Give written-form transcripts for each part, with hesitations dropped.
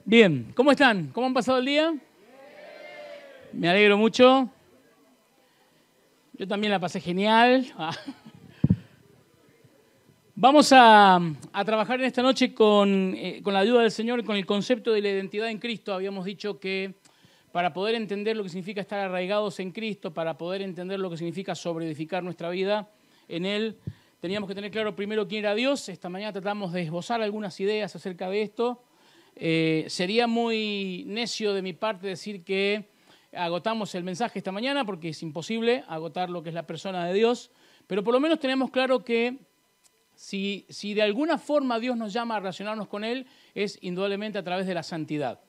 Bien, ¿cómo están? ¿Cómo han pasado el día? Me alegro mucho. Yo también la pasé genial. Vamos a trabajar en esta noche con la ayuda del Señor, con el concepto de la identidad en Cristo. Habíamos dicho que para poder entender lo que significa estar arraigados en Cristo, para poder entender lo que significa sobreedificar nuestra vida en Él, teníamos que tener claro primero quién era Dios. Esta mañana tratamos de esbozar algunas ideas acerca de esto. Sería muy necio de mi parte decir que agotamos el mensaje esta mañana, porque es imposible agotar lo que es la persona de Dios, pero por lo menos tenemos claro que si de alguna forma Dios nos llama a relacionarnos con Él, es indudablemente a través de la santidad.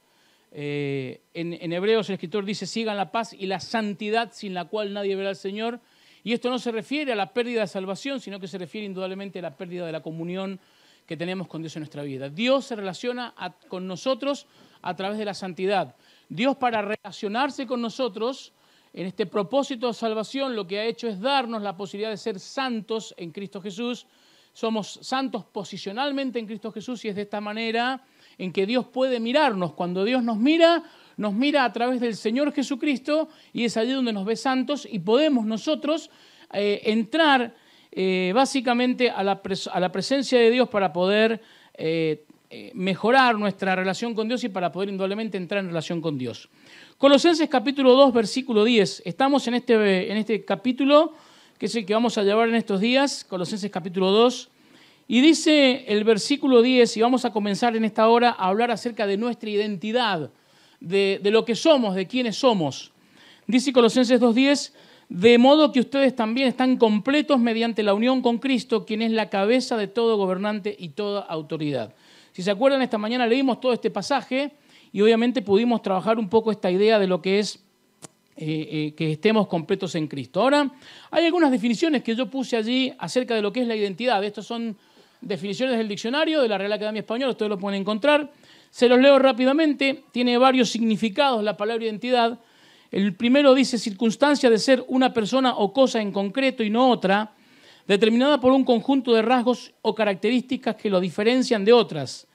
En Hebreos el escritor dice: sigan la paz y la santidad sin la cual nadie verá al Señor. Y esto no se refiere a la pérdida de salvación, sino que se refiere indudablemente a la pérdida de la comunión que tenemos con Dios en nuestra vida. Dios se relaciona con nosotros a través de la santidad. Dios, para relacionarse con nosotros en este propósito de salvación, lo que ha hecho es darnos la posibilidad de ser santos en Cristo Jesús. Somos santos posicionalmente en Cristo Jesús, y es de esta manera en que Dios puede mirarnos. Cuando Dios nos mira a través del Señor Jesucristo, y es allí donde nos ve santos, y podemos nosotros entrar básicamente a la presencia de Dios para poder mejorar nuestra relación con Dios y para poder indudablemente entrar en relación con Dios. Colosenses capítulo 2, versículo 10. Estamos en este capítulo, que es el que vamos a llevar en estos días, Colosenses capítulo 2, y dice el versículo 10, y vamos a comenzar en esta hora a hablar acerca de nuestra identidad, de lo que somos, de quiénes somos. Dice Colosenses 2:10, de modo que ustedes también están completos mediante la unión con Cristo, quien es la cabeza de todo gobernante y toda autoridad. Si se acuerdan, esta mañana leímos todo este pasaje y obviamente pudimos trabajar un poco esta idea de lo que es que estemos completos en Cristo. Ahora, hay algunas definiciones que yo puse allí acerca de lo que es la identidad. Estas son definiciones del diccionario de la Real Academia Española, ustedes lo pueden encontrar. Se los leo rápidamente. Tiene varios significados la palabra identidad. El primero dice: circunstancia de ser una persona o cosa en concreto y no otra, determinada por un conjunto de rasgos o características que lo diferencian de otras.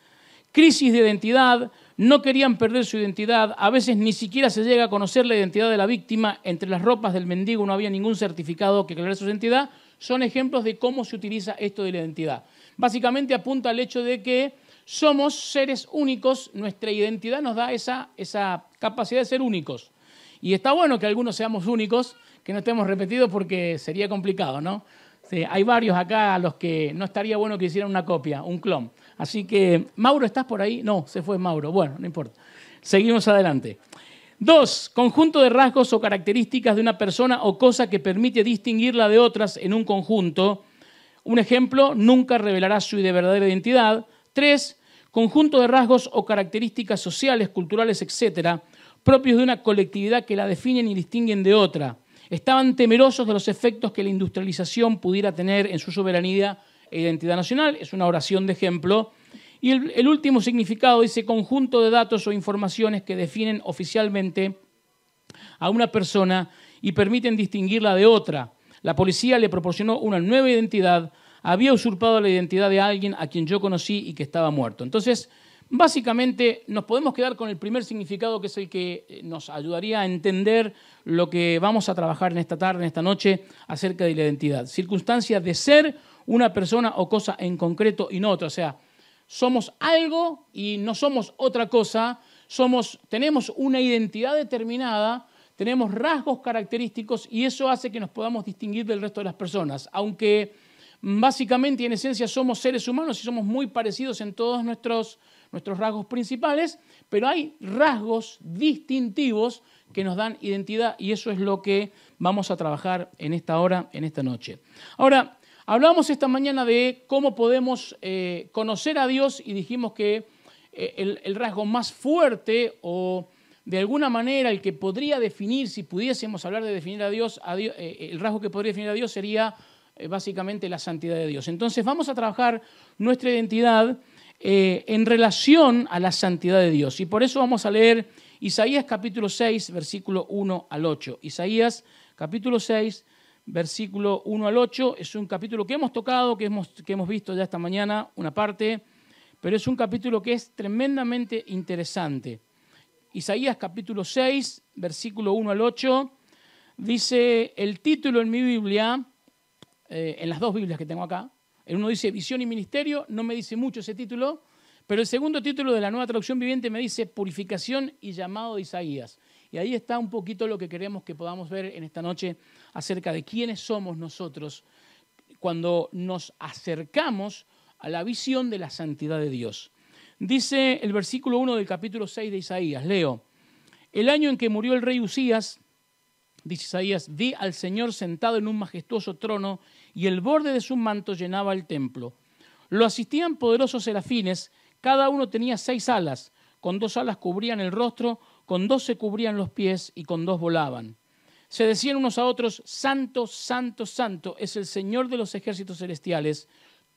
Crisis de identidad, no querían perder su identidad, a veces ni siquiera se llega a conocer la identidad de la víctima, entre las ropas del mendigo no había ningún certificado que aclarara su identidad. Son ejemplos de cómo se utiliza esto de la identidad. Básicamente apunta al hecho de que somos seres únicos, nuestra identidad nos da esa capacidad de ser únicos. Y está bueno que algunos seamos únicos, que no estemos repetidos, porque sería complicado, ¿no? Sí, hay varios acá a los que no estaría bueno que hicieran una copia, un clon. Así que, Mauro, ¿estás por ahí? No, se fue Mauro. Bueno, no importa. Seguimos adelante. 2. Conjunto de rasgos o características de una persona o cosa que permite distinguirla de otras en un conjunto. Un ejemplo: nunca revelará su verdadera identidad. 3. Conjunto de rasgos o características sociales, culturales, etcétera, propios de una colectividad que la definen y distinguen de otra. Estaban temerosos de los efectos que la industrialización pudiera tener en su soberanía e identidad nacional. Es una oración de ejemplo. Y el último significado dice: conjunto de datos o informaciones que definen oficialmente a una persona y permiten distinguirla de otra. La policía le proporcionó una nueva identidad, había usurpado la identidad de alguien a quien yo conocí y que estaba muerto. Entonces, básicamente nos podemos quedar con el primer significado, que es el que nos ayudaría a entender lo que vamos a trabajar en esta tarde, en esta noche, acerca de la identidad. Circunstancia de ser una persona o cosa en concreto y no otra. O sea, somos algo y no somos otra cosa. Tenemos una identidad determinada, tenemos rasgos característicos, y eso hace que nos podamos distinguir del resto de las personas. Aunque básicamente y en esencia somos seres humanos y somos muy parecidos en todos nuestros rasgos principales, pero hay rasgos distintivos que nos dan identidad, y eso es lo que vamos a trabajar en esta hora, en esta noche. Ahora, hablamos esta mañana de cómo podemos conocer a Dios, y dijimos que el rasgo más fuerte, o de alguna manera el que podría definir, si pudiésemos hablar de definir a Dios, el rasgo que podría definir a Dios sería básicamente la santidad de Dios. Entonces vamos a trabajar nuestra identidad en relación a la santidad de Dios. Y por eso vamos a leer Isaías capítulo 6, versículo 1 al 8. Isaías capítulo 6, versículo 1 al 8. Es un capítulo que hemos tocado, que hemos visto ya esta mañana, una parte, pero es un capítulo que es tremendamente interesante. Isaías capítulo 6, versículo 1 al 8, dice el título en mi Biblia, en las dos Biblias que tengo acá, en uno dice Visión y Ministerio, no me dice mucho ese título, pero el segundo título de la Nueva Traducción Viviente me dice Purificación y Llamado de Isaías. Y ahí está un poquito lo que queremos que podamos ver en esta noche acerca de quiénes somos nosotros cuando nos acercamos a la visión de la santidad de Dios. Dice el versículo 1 del capítulo 6 de Isaías, leo, el año en que murió el rey Usías, dice Isaías, vi al Señor sentado en un majestuoso trono y el borde de su manto llenaba el templo. Lo asistían poderosos serafines, cada uno tenía 6 alas, con 2 alas cubrían el rostro, con 2 se cubrían los pies y con 2 volaban. Se decían unos a otros, Santo, Santo, Santo es el Señor de los ejércitos celestiales,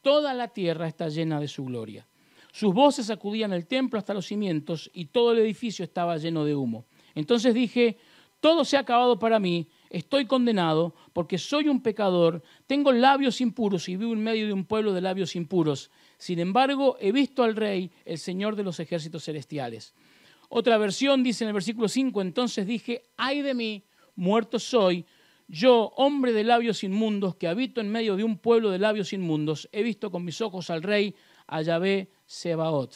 toda la tierra está llena de su gloria. Sus voces sacudían el templo hasta los cimientos y todo el edificio estaba lleno de humo. Entonces dije, todo se ha acabado para mí, estoy condenado porque soy un pecador, tengo labios impuros y vivo en medio de un pueblo de labios impuros. Sin embargo, he visto al Rey, el Señor de los ejércitos celestiales. Otra versión dice en el versículo 5, entonces dije, ay de mí, muerto soy, yo, hombre de labios inmundos, que habito en medio de un pueblo de labios inmundos, he visto con mis ojos al Rey, a Yahvé Sebaot.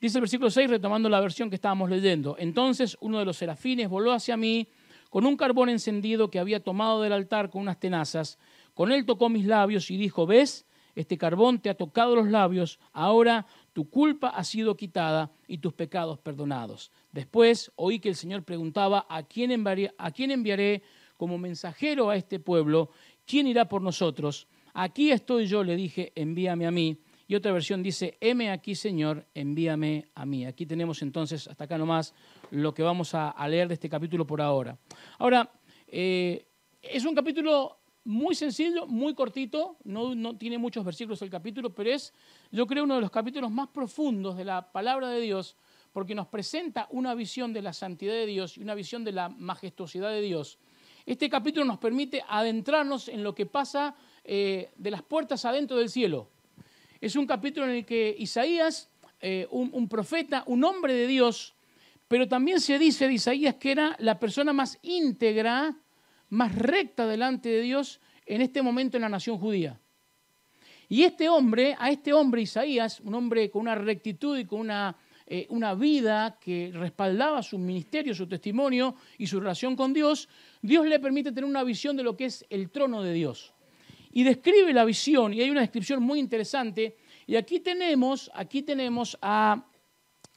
Dice el versículo 6, retomando la versión que estábamos leyendo, entonces uno de los serafines voló hacia mí con un carbón encendido que había tomado del altar con unas tenazas, con él tocó mis labios y dijo, ¿ves? Este carbón te ha tocado los labios, ahora tu culpa ha sido quitada y tus pecados perdonados. Después oí que el Señor preguntaba, ¿a quién enviaré como mensajero a este pueblo? ¿Quién irá por nosotros? Aquí estoy yo, le dije, envíame a mí. Y otra versión dice, heme aquí, Señor, envíame a mí. Aquí tenemos entonces, hasta acá nomás, lo que vamos a leer de este capítulo por ahora. Ahora, es un capítulo muy sencillo, muy cortito, no tiene muchos versículos el capítulo, pero es, yo creo, uno de los capítulos más profundos de la palabra de Dios, porque nos presenta una visión de la santidad de Dios y una visión de la majestuosidad de Dios. Este capítulo nos permite adentrarnos en lo que pasa de las puertas adentro del cielo. Es un capítulo en el que Isaías, un profeta, un hombre de Dios, pero también se dice de Isaías que era la persona más íntegra, más recta delante de Dios en este momento en la nación judía. Y a este hombre Isaías, un hombre con una rectitud y con una vida que respaldaba su ministerio, su testimonio y su relación con Dios, Dios le permite tener una visión de lo que es el trono de Dios. Y describe la visión, y hay una descripción muy interesante, y aquí tenemos a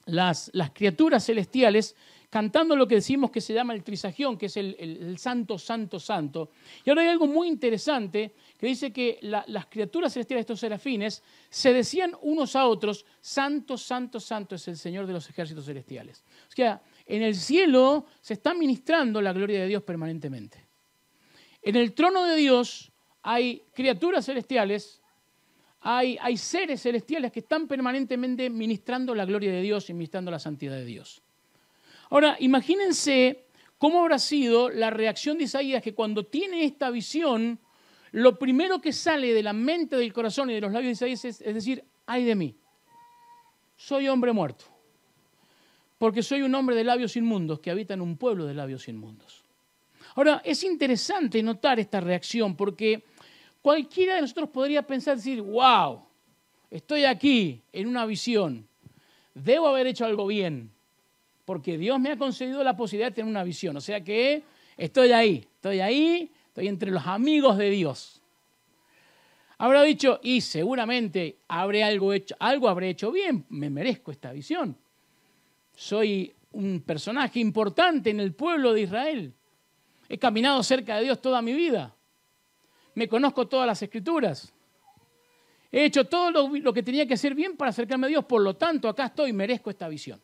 las criaturas celestiales cantando lo que decimos que se llama el trisagión, que es el santo, santo, santo. Y ahora hay algo muy interesante que dice que las criaturas celestiales, estos serafines, se decían unos a otros, santo, santo, santo es el Señor de los ejércitos celestiales. O sea, en el cielo se está ministrando la gloria de Dios permanentemente. En el trono de Dios hay criaturas celestiales, hay seres celestiales que están permanentemente ministrando la gloria de Dios y ministrando la santidad de Dios. Ahora, imagínense cómo habrá sido la reacción de Isaías, que cuando tiene esta visión, lo primero que sale de la mente, del corazón y de los labios de Isaías es decir, ay de mí, soy hombre muerto, porque soy un hombre de labios inmundos que habita en un pueblo de labios inmundos. Ahora, es interesante notar esta reacción, porque cualquiera de nosotros podría pensar, decir, wow, estoy aquí en una visión, debo haber hecho algo bien, porque Dios me ha concedido la posibilidad de tener una visión. O sea que estoy ahí, estoy entre los amigos de Dios. Habrá dicho, y seguramente algo habré hecho bien, me merezco esta visión. Soy un personaje importante en el pueblo de Israel. He caminado cerca de Dios toda mi vida. Me conozco todas las Escrituras. He hecho todo lo que tenía que hacer bien para acercarme a Dios. Por lo tanto, acá estoy, merezco esta visión.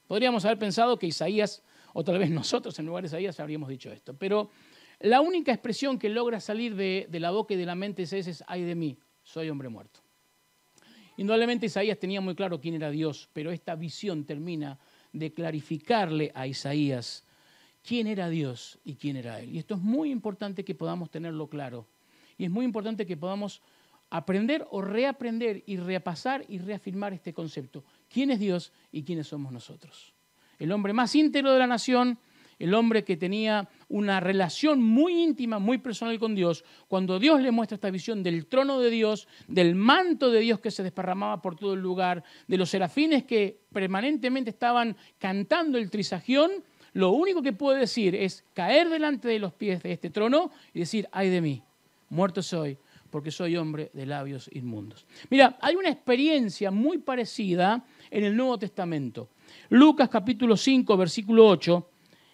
Podríamos haber pensado que Isaías, o tal vez nosotros en lugar de Isaías habríamos dicho esto. Pero la única expresión que logra salir de la boca y de la mente de Isaías es, ay de mí, soy hombre muerto. Indudablemente Isaías tenía muy claro quién era Dios, pero esta visión termina de clarificarle a Isaías quién era Dios y quién era Él. Y esto es muy importante que podamos tenerlo claro. Y es muy importante que podamos aprender o reaprender y repasar y reafirmar este concepto. ¿Quién es Dios y quiénes somos nosotros? El hombre más íntegro de la nación, el hombre que tenía una relación muy íntima, muy personal con Dios, cuando Dios le muestra esta visión del trono de Dios, del manto de Dios que se desparramaba por todo el lugar, de los serafines que permanentemente estaban cantando el trisagión, lo único que puede decir es caer delante de los pies de este trono y decir, ay de mí, muerto soy, porque soy hombre de labios inmundos. Mira, hay una experiencia muy parecida en el Nuevo Testamento. Lucas capítulo 5, versículo 8,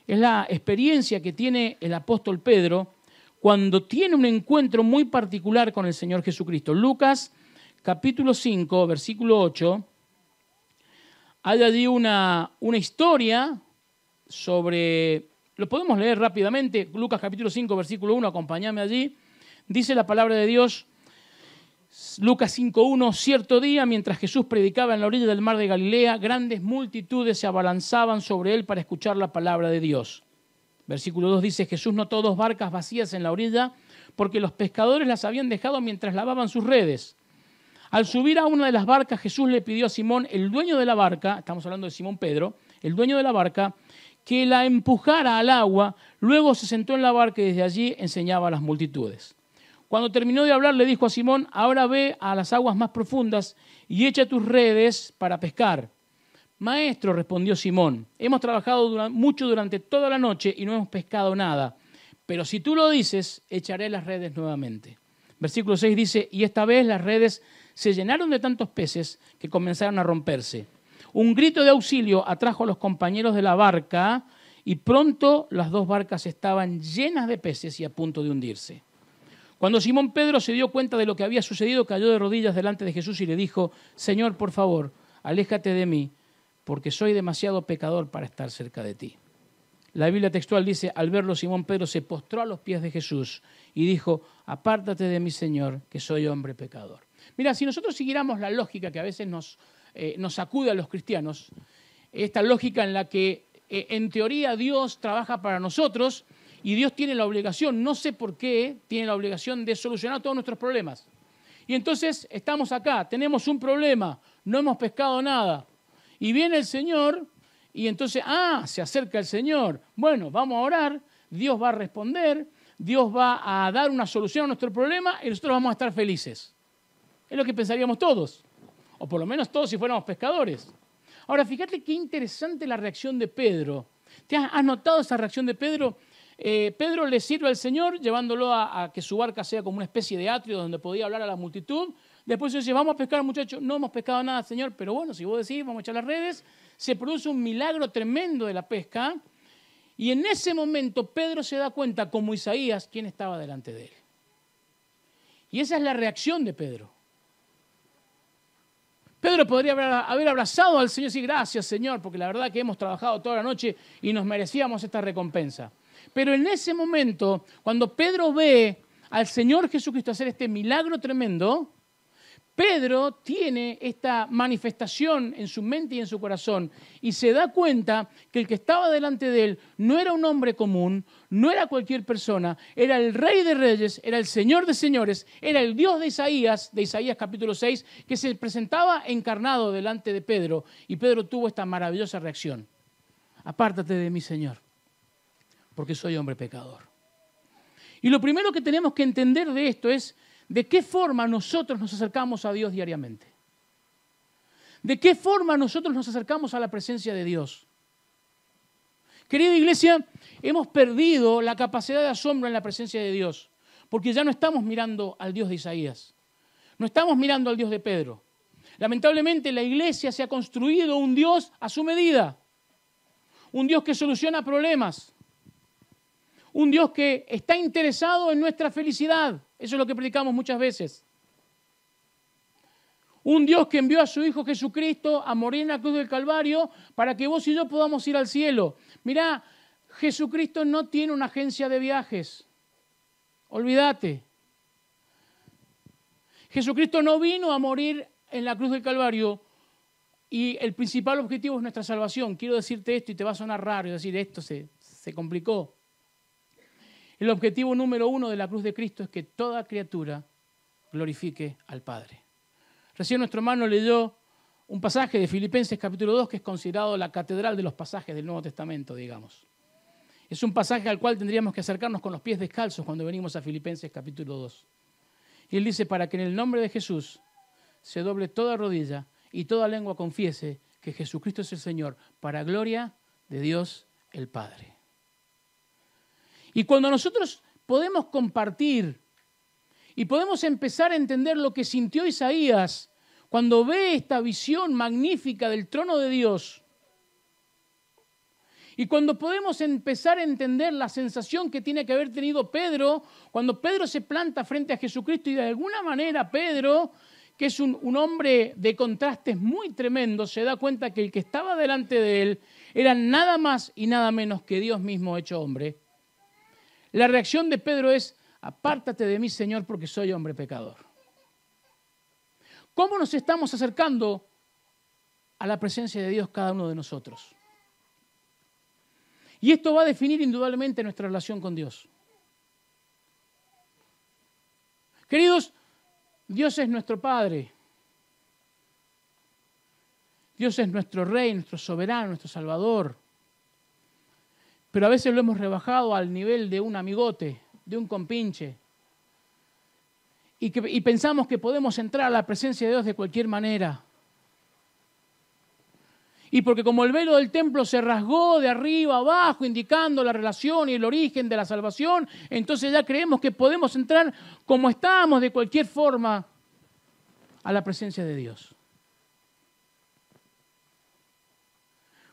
es la experiencia que tiene el apóstol Pedro cuando tiene un encuentro muy particular con el Señor Jesucristo. Lucas capítulo 5, versículo 8, hay allí una historia sobre, lo podemos leer rápidamente, Lucas capítulo 5, versículo 1, acompáñame allí. Dice la palabra de Dios, Lucas 5.1, cierto día, mientras Jesús predicaba en la orilla del mar de Galilea, grandes multitudes se abalanzaban sobre él para escuchar la palabra de Dios. Versículo 2 dice, Jesús notó 2 barcas vacías en la orilla porque los pescadores las habían dejado mientras lavaban sus redes. Al subir a una de las barcas, Jesús le pidió a Simón, el dueño de la barca, estamos hablando de Simón Pedro, el dueño de la barca, que la empujara al agua, luego se sentó en la barca y desde allí enseñaba a las multitudes. Cuando terminó de hablar, le dijo a Simón, ahora ve a las aguas más profundas y echa tus redes para pescar. Maestro, respondió Simón, hemos trabajado mucho durante toda la noche y no hemos pescado nada, pero si tú lo dices, echaré las redes nuevamente. Versículo 6 dice, y esta vez las redes se llenaron de tantos peces que comenzaron a romperse. Un grito de auxilio atrajo a los compañeros de la barca y pronto las 2 barcas estaban llenas de peces y a punto de hundirse. Cuando Simón Pedro se dio cuenta de lo que había sucedido, cayó de rodillas delante de Jesús y le dijo, Señor, por favor, aléjate de mí, porque soy demasiado pecador para estar cerca de ti. La Biblia textual dice, al verlo Simón Pedro se postró a los pies de Jesús y dijo, apártate de mí, Señor, que soy hombre pecador. Mira, si nosotros siguiéramos la lógica que a veces nos sacude a los cristianos, esta lógica en la que en teoría Dios trabaja para nosotros y Dios tiene la obligación, no sé por qué, tiene la obligación de solucionar todos nuestros problemas. Y entonces estamos acá, tenemos un problema, no hemos pescado nada. Y viene el Señor y entonces, se acerca el Señor. Bueno, vamos a orar, Dios va a responder, Dios va a dar una solución a nuestro problema y nosotros vamos a estar felices. Es lo que pensaríamos todos, o por lo menos todos si fuéramos pescadores. Ahora, fíjate qué interesante la reacción de Pedro. ¿Has notado esa reacción de Pedro? Pedro le sirve al Señor llevándolo a que su barca sea como una especie de atrio donde podía hablar a la multitud. Después dice, vamos a pescar, muchachos. No hemos pescado nada, Señor, pero bueno, si vos decís, vamos a echar las redes. Se produce un milagro tremendo de la pesca. Y en ese momento Pedro se da cuenta, como Isaías, quién estaba delante de él. Y esa es la reacción de Pedro. Pedro podría haber abrazado al Señor y decir, gracias, Señor, porque la verdad que hemos trabajado toda la noche y nos merecíamos esta recompensa. Pero en ese momento, cuando Pedro ve al Señor Jesucristo hacer este milagro tremendo, Pedro tiene esta manifestación en su mente y en su corazón y se da cuenta que el que estaba delante de él no era un hombre común, no era cualquier persona, era el Rey de Reyes, era el Señor de Señores, era el Dios de Isaías capítulo 6, que se presentaba encarnado delante de Pedro y Pedro tuvo esta maravillosa reacción. Apártate de mí, Señor, porque soy hombre pecador. Y lo primero que tenemos que entender de esto es ¿de qué forma nosotros nos acercamos a Dios diariamente? ¿De qué forma nosotros nos acercamos a la presencia de Dios? Querida iglesia, hemos perdido la capacidad de asombro en la presencia de Dios, porque ya no estamos mirando al Dios de Isaías, no estamos mirando al Dios de Pedro. Lamentablemente la iglesia se ha construido un Dios a su medida, un Dios que soluciona problemas, un Dios que está interesado en nuestra felicidad. Eso es lo que predicamos muchas veces. Un Dios que envió a su Hijo Jesucristo a morir en la cruz del Calvario para que vos y yo podamos ir al cielo. Mirá, Jesucristo no tiene una agencia de viajes. Olvídate. Jesucristo no vino a morir en la cruz del Calvario y el principal objetivo es nuestra salvación. Quiero decirte esto y te va a sonar raro y decir esto se complicó. El objetivo número 1 de la cruz de Cristo es que toda criatura glorifique al Padre. Recién nuestro hermano leyó un pasaje de Filipenses capítulo 2 que es considerado la catedral de los pasajes del Nuevo Testamento, digamos. Es un pasaje al cual tendríamos que acercarnos con los pies descalzos cuando venimos a Filipenses capítulo 2. Y él dice, para que en el nombre de Jesús se doble toda rodilla y toda lengua confiese que Jesucristo es el Señor, para gloria de Dios el Padre. Y cuando nosotros podemos compartir y podemos empezar a entender lo que sintió Isaías cuando ve esta visión magnífica del trono de Dios, y cuando podemos empezar a entender la sensación que tiene que haber tenido Pedro, cuando Pedro se planta frente a Jesucristo y de alguna manera Pedro, que es un hombre de contrastes muy tremendos, se da cuenta que el que estaba delante de él era nada más y nada menos que Dios mismo hecho hombre. La reacción de Pedro es, apártate de mí, Señor, porque soy hombre pecador. ¿Cómo nos estamos acercando a la presencia de Dios cada uno de nosotros? Y esto va a definir indudablemente nuestra relación con Dios. Queridos, Dios es nuestro Padre. Dios es nuestro Rey, nuestro soberano, nuestro Salvador. Pero a veces lo hemos rebajado al nivel de un amigote, de un compinche. Y pensamos que podemos entrar a la presencia de Dios de cualquier manera. Y porque como el velo del templo se rasgó de arriba a abajo, indicando la relación y el origen de la salvación, entonces ya creemos que podemos entrar como estamos, de cualquier forma, a la presencia de Dios.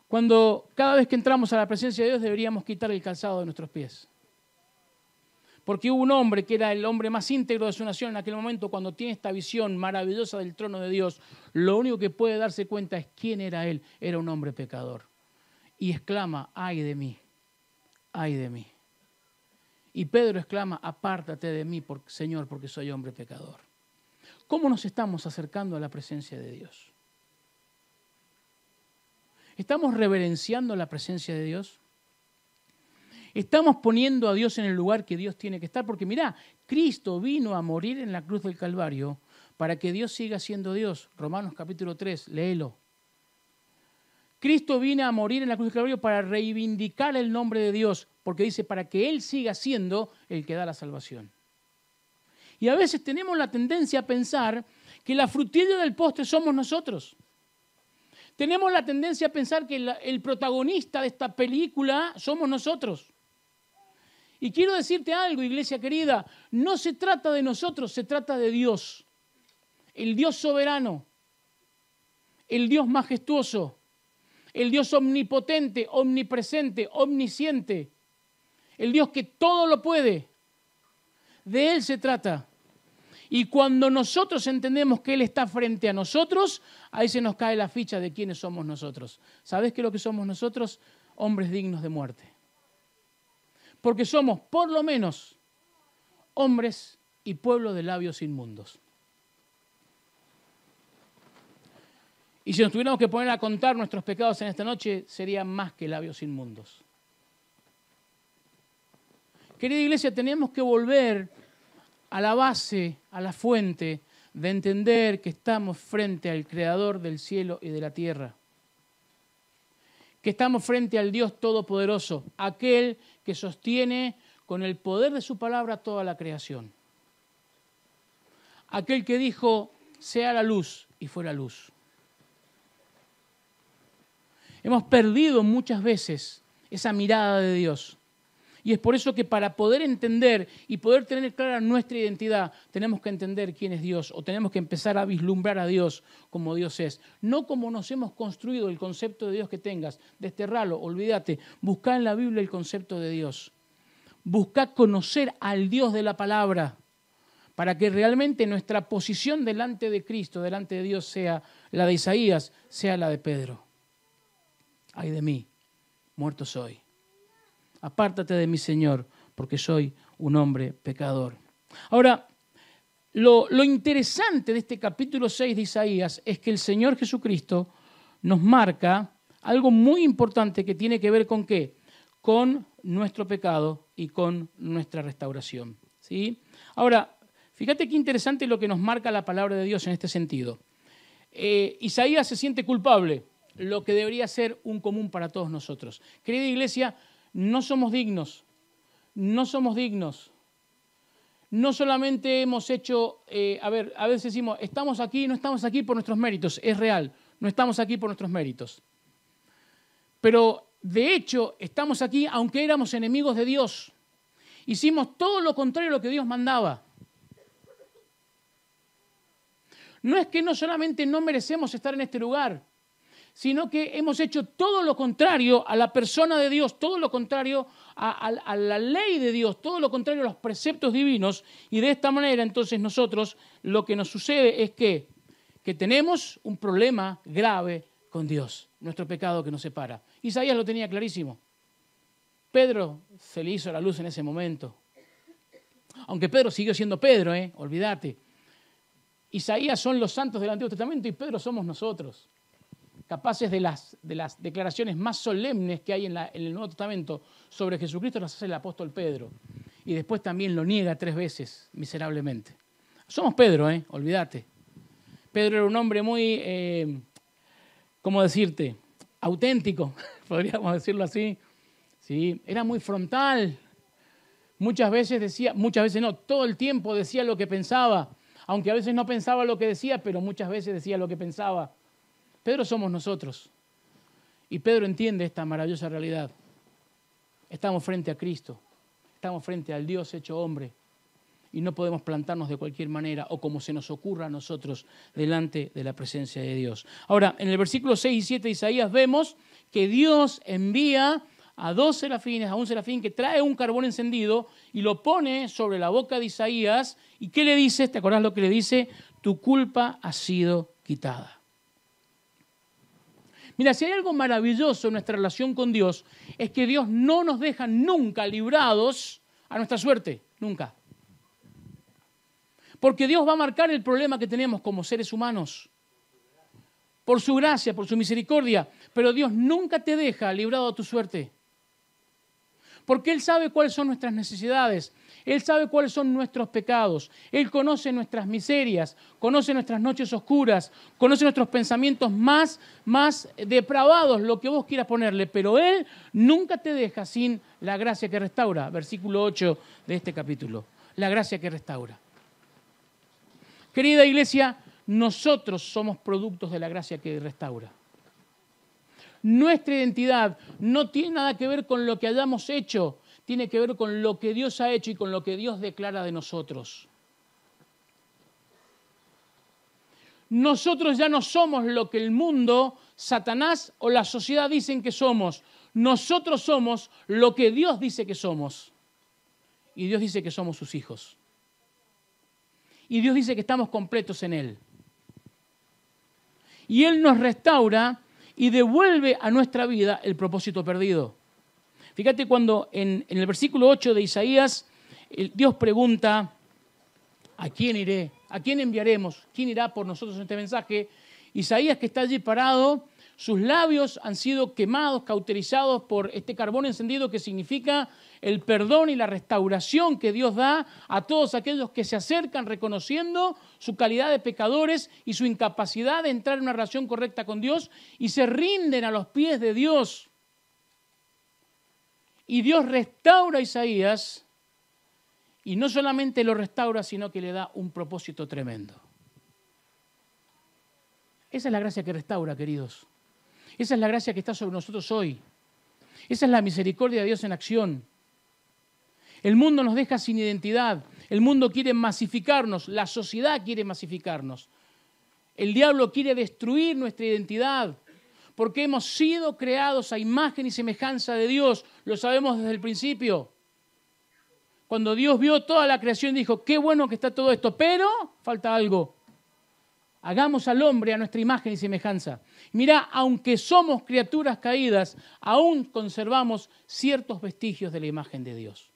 Cuando cada vez que entramos a la presencia de Dios deberíamos quitar el calzado de nuestros pies. Porque hubo un hombre que era el hombre más íntegro de su nación en aquel momento, cuando tiene esta visión maravillosa del trono de Dios, lo único que puede darse cuenta es quién era él. Era un hombre pecador. Y exclama, ay de mí, ay de mí. Y Pedro exclama, apártate de mí, Señor, porque soy hombre pecador. ¿Cómo nos estamos acercando a la presencia de Dios? ¿Estamos reverenciando la presencia de Dios? ¿Estamos poniendo a Dios en el lugar que Dios tiene que estar? Porque mirá, Cristo vino a morir en la cruz del Calvario para que Dios siga siendo Dios. Romanos capítulo 3, léelo. Cristo vino a morir en la cruz del Calvario para reivindicar el nombre de Dios, porque dice, para que Él siga siendo el que da la salvación. Y a veces tenemos la tendencia a pensar que la frutilla del postre somos nosotros. Tenemos la tendencia a pensar que el protagonista de esta película somos nosotros. Y quiero decirte algo, iglesia querida, no se trata de nosotros, se trata de Dios. El Dios soberano, el Dios majestuoso, el Dios omnipotente, omnipresente, omnisciente, el Dios que todo lo puede. De Él se trata. Y cuando nosotros entendemos que Él está frente a nosotros, ahí se nos cae la ficha de quiénes somos nosotros. ¿Sabés qué es lo que somos nosotros? Hombres dignos de muerte. Porque somos, por lo menos, hombres y pueblo de labios inmundos. Y si nos tuviéramos que poner a contar nuestros pecados en esta noche, serían más que labios inmundos. Querida iglesia, tenemos que volver a la base, a la fuente de entender que estamos frente al Creador del cielo y de la tierra. Que estamos frente al Dios Todopoderoso, aquel que sostiene con el poder de su palabra toda la creación. Aquel que dijo, sea la luz, y fue la luz. Hemos perdido muchas veces esa mirada de Dios. Y es por eso que para poder entender y poder tener clara nuestra identidad, tenemos que entender quién es Dios, o tenemos que empezar a vislumbrar a Dios como Dios es. No como nos hemos construido el concepto de Dios que tengas. Desterralo, olvídate. Buscá en la Biblia el concepto de Dios. Buscá conocer al Dios de la palabra, para que realmente nuestra posición delante de Cristo, delante de Dios, sea la de Isaías, sea la de Pedro. Ay de mí, muerto soy. Apártate de mí, Señor, porque soy un hombre pecador. Ahora, lo interesante de este capítulo 6 de Isaías es que el Señor Jesucristo nos marca algo muy importante que tiene que ver con ¿qué? Con nuestro pecado y con nuestra restauración, ¿sí? Ahora, Fíjate qué interesante lo que nos marca la palabra de Dios en este sentido. Isaías se siente culpable, lo que debería ser un común para todos nosotros. Querida iglesia, no somos dignos, no somos dignos. No solamente hemos hecho, a veces decimos, estamos aquí, no estamos aquí por nuestros méritos, es real, no estamos aquí por nuestros méritos. Pero de hecho, estamos aquí aunque éramos enemigos de Dios. Hicimos todo lo contrario a lo que Dios mandaba. No es que no solamente no merecemos estar en este lugar, sino que hemos hecho todo lo contrario a la persona de Dios, todo lo contrario a la ley de Dios, todo lo contrario a los preceptos divinos, y de esta manera entonces nosotros lo que nos sucede es que tenemos un problema grave con Dios, nuestro pecado que nos separa. Isaías lo tenía clarísimo. Pedro se le hizo la luz en ese momento. Aunque Pedro siguió siendo Pedro, olvídate. Isaías son los santos del Antiguo Testamento y Pedro somos nosotros. Capaces de las declaraciones más solemnes que hay en el Nuevo Testamento sobre Jesucristo las hace el apóstol Pedro. Y después también lo niega 3 veces, miserablemente. Somos Pedro, olvídate. Pedro era un hombre muy, ¿cómo decirte? Auténtico, podríamos decirlo así. Sí, era muy frontal. Muchas veces no, todo el tiempo decía lo que pensaba. Aunque a veces no pensaba lo que decía, pero muchas veces decía lo que pensaba. Pedro somos nosotros. Y Pedro entiende esta maravillosa realidad. Estamos frente a Cristo. Estamos frente al Dios hecho hombre. Y no podemos plantarnos de cualquier manera o como se nos ocurra a nosotros delante de la presencia de Dios. Ahora, en el versículo 6 y 7 de Isaías vemos que Dios envía a 2 serafines, a un serafín que trae un carbón encendido y lo pone sobre la boca de Isaías. ¿Y qué le dice? ¿Te acordás lo que le dice? Tu culpa ha sido quitada. Mira, si hay algo maravilloso en nuestra relación con Dios, es que Dios no nos deja nunca librados a nuestra suerte, nunca. Porque Dios va a marcar el problema que tenemos como seres humanos. Por su gracia, por su misericordia. Pero Dios nunca te deja librado a tu suerte. Porque Él sabe cuáles son nuestras necesidades. Él sabe cuáles son nuestros pecados. Él conoce nuestras miserias, conoce nuestras noches oscuras, conoce nuestros pensamientos más depravados, lo que vos quieras ponerle. Pero Él nunca te deja sin la gracia que restaura. Versículo 8 de este capítulo. La gracia que restaura. Querida iglesia, nosotros somos productos de la gracia que restaura. Nuestra identidad no tiene nada que ver con lo que hayamos hecho, tiene que ver con lo que Dios ha hecho y con lo que Dios declara de nosotros. Nosotros ya no somos lo que el mundo, Satanás o la sociedad dicen que somos. Nosotros somos lo que Dios dice que somos. Y Dios dice que somos sus hijos. Y Dios dice que estamos completos en Él. Y Él nos restaura y devuelve a nuestra vida el propósito perdido. Fíjate cuando en el versículo 8 de Isaías, Dios pregunta, ¿a quién iré? ¿A quién enviaremos? ¿Quién irá por nosotros en este mensaje? Isaías, que está allí parado, sus labios han sido quemados, cauterizados por este carbón encendido que significa el perdón y la restauración que Dios da a todos aquellos que se acercan reconociendo su calidad de pecadores y su incapacidad de entrar en una relación correcta con Dios y se rinden a los pies de Dios. Y Dios restaura a Isaías y no solamente lo restaura, sino que le da un propósito tremendo. Esa es la gracia que restaura, queridos. Esa es la gracia que está sobre nosotros hoy. Esa es la misericordia de Dios en acción. El mundo nos deja sin identidad. El mundo quiere masificarnos. La sociedad quiere masificarnos. El diablo quiere destruir nuestra identidad. Porque hemos sido creados a imagen y semejanza de Dios. Lo sabemos desde el principio. Cuando Dios vio toda la creación dijo, qué bueno que está todo esto, pero falta algo. Hagamos al hombre a nuestra imagen y semejanza. Mirá, aunque somos criaturas caídas, aún conservamos ciertos vestigios de la imagen de Dios.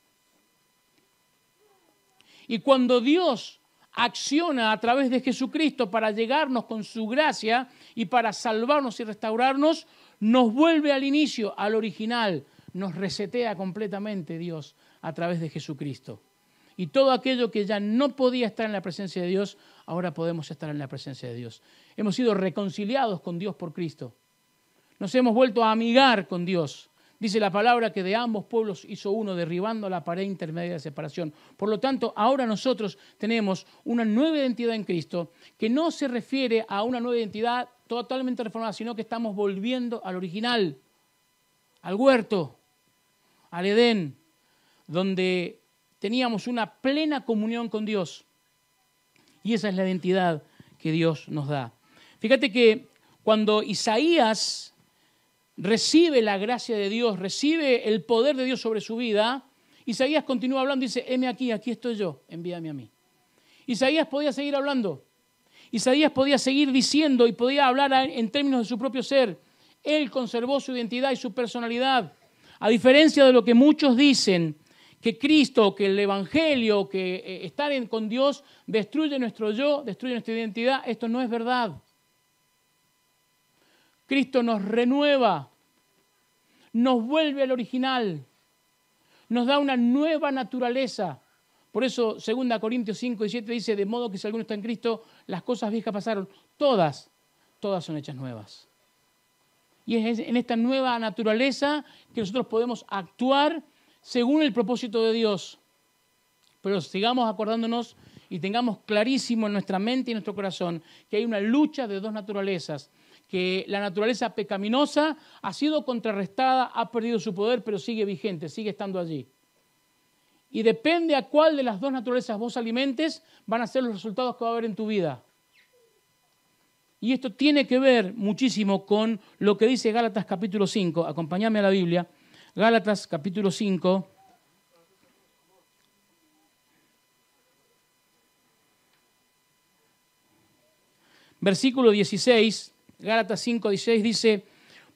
Y cuando Dios acciona a través de Jesucristo para llegarnos con su gracia y para salvarnos y restaurarnos, nos vuelve al inicio, al original, nos resetea completamente Dios a través de Jesucristo. Y todo aquello que ya no podía estar en la presencia de Dios, ahora podemos estar en la presencia de Dios. Hemos sido reconciliados con Dios por Cristo. Nos hemos vuelto a amigar con Dios. Dice la palabra que de ambos pueblos hizo uno, derribando la pared intermedia de separación. Por lo tanto, ahora nosotros tenemos una nueva identidad en Cristo, que no se refiere a una nueva identidad totalmente reformada, sino que estamos volviendo al original, al huerto, al Edén, donde teníamos una plena comunión con Dios. Y esa es la identidad que Dios nos da. Fíjate que cuando Isaías recibe la gracia de Dios, recibe el poder de Dios sobre su vida, Isaías continúa hablando y dice, heme aquí, aquí estoy yo, envíame a mí. Isaías podía seguir hablando. Isaías podía seguir diciendo y podía hablar en términos de su propio ser. Él conservó su identidad y su personalidad. A diferencia de lo que muchos dicen, que Cristo, que el Evangelio, que estar con Dios destruye nuestro yo, destruye nuestra identidad, esto no es verdad. Cristo nos renueva, nos vuelve al original, nos da una nueva naturaleza. Por eso 2 Corintios 5:17 dice, de modo que si alguno está en Cristo, las cosas viejas pasaron. Todas son hechas nuevas. Y es en esta nueva naturaleza que nosotros podemos actuar según el propósito de Dios. Pero sigamos acordándonos y tengamos clarísimo en nuestra mente y en nuestro corazón que hay una lucha de dos naturalezas, que la naturaleza pecaminosa ha sido contrarrestada, ha perdido su poder, pero sigue vigente, sigue estando allí. Y depende a cuál de las dos naturalezas vos alimentes, van a ser los resultados que va a haber en tu vida. Y esto tiene que ver muchísimo con lo que dice Gálatas capítulo 5. Acompáñame a la Biblia. Gálatas capítulo 5. Versículo 16. Gálatas 5, 16 dice,